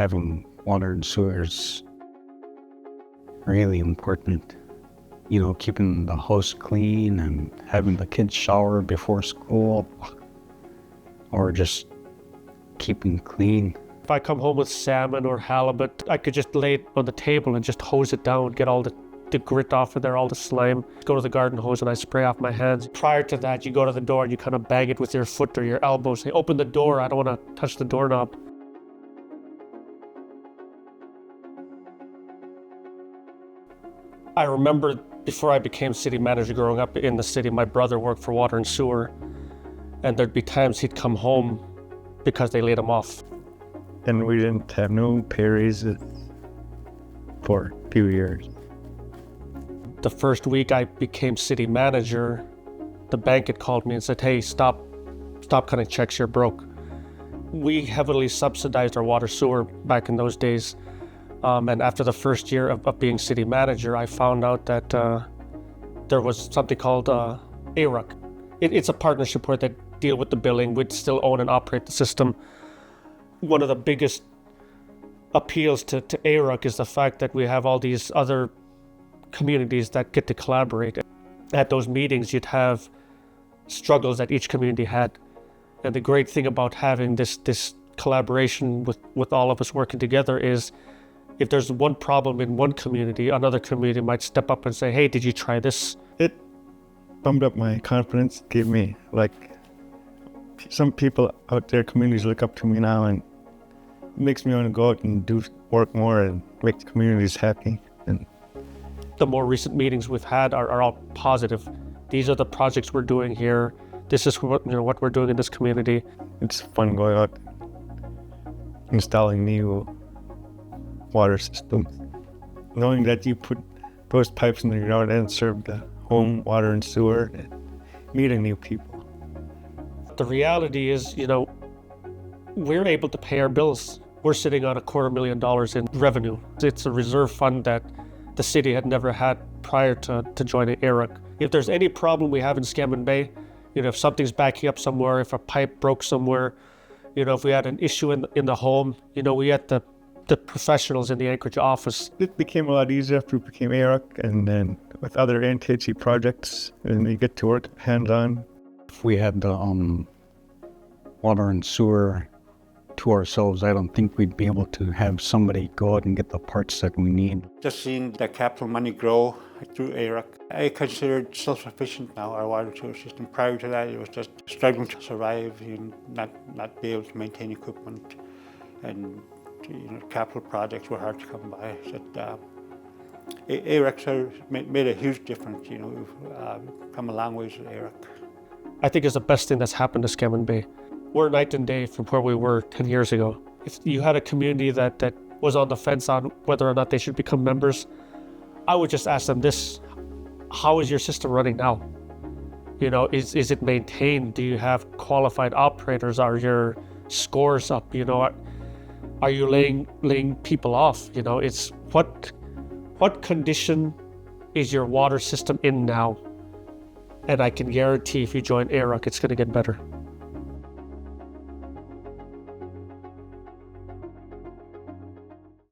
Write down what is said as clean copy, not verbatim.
having water and sewer is really important. Keeping the house clean and having the kids shower before school, or just keeping clean. If I come home with salmon or halibut, I could just lay it on the table and just hose it down, get all the grit off of there, all the slime. Go to the garden hose and I spray off my hands. Prior to that, you go to the door and you kind of bang it with your foot or your elbow. Say, open the door, I don't want to touch the doorknob. I remember before I became city manager growing up in the city, my brother worked for water and sewer, and there'd be times he'd come home because they laid him off. And we didn't have no pay raises for a few years. The first week I became city manager, the bank had called me and said, hey, stop cutting checks, you're broke. We heavily subsidized our water sewer back in those days. And after the first year of being city manager, I found out that there was something called ARUC. It's a partnership where they deal with the billing. We'd still own and operate the system. One of the biggest appeals to ARUC is the fact that we have all these other communities that get to collaborate. At those meetings, you'd have struggles that each community had. And the great thing about having this collaboration with all of us working together is if there's one problem in one community, another community might step up and say, hey, did you try this? It bumped up my confidence, gave me, some people out there, communities look up to me now, and it makes me want to go out and do work more and make the communities happy. And the more recent meetings we've had are all positive. These are the projects we're doing here. This is what we're doing in this community. It's fun going out, installing new water systems, knowing that you put those pipes in the ground and serve the home water and sewer, and meeting new people. The reality is, we're able to pay our bills. We're sitting on $250,000 in revenue. It's a reserve fund that the city had never had prior to joining ARUC. If there's any problem we have in Scammon Bay, if something's backing up somewhere, if a pipe broke somewhere, if we had an issue in the home, we had the professionals in the Anchorage office. It became a lot easier after we became ARUC, and then with other ANTHC projects, and we get to work hands-on. If we had the water and sewer to ourselves, I don't think we'd be able to have somebody go out and get the parts that we need. Just seeing the capital money grow through ARUC, I considered self-sufficient now, our water sewer system. Prior to that, it was just struggling to survive and not be able to maintain equipment, and capital projects were hard to come by. So, ARUC made a huge difference. We've come a long ways with ARUC. I think it's the best thing that's happened to Scammon Bay. We're night and day from where we were 10 years ago. If you had a community that was on the fence on whether or not they should become members, I would just ask them this: how is your system running now? Is it maintained? Do you have qualified operators? Are your scores up? Are you laying people off? It's what condition is your water system in now? And I can guarantee if you join ARUC, it's going to get better.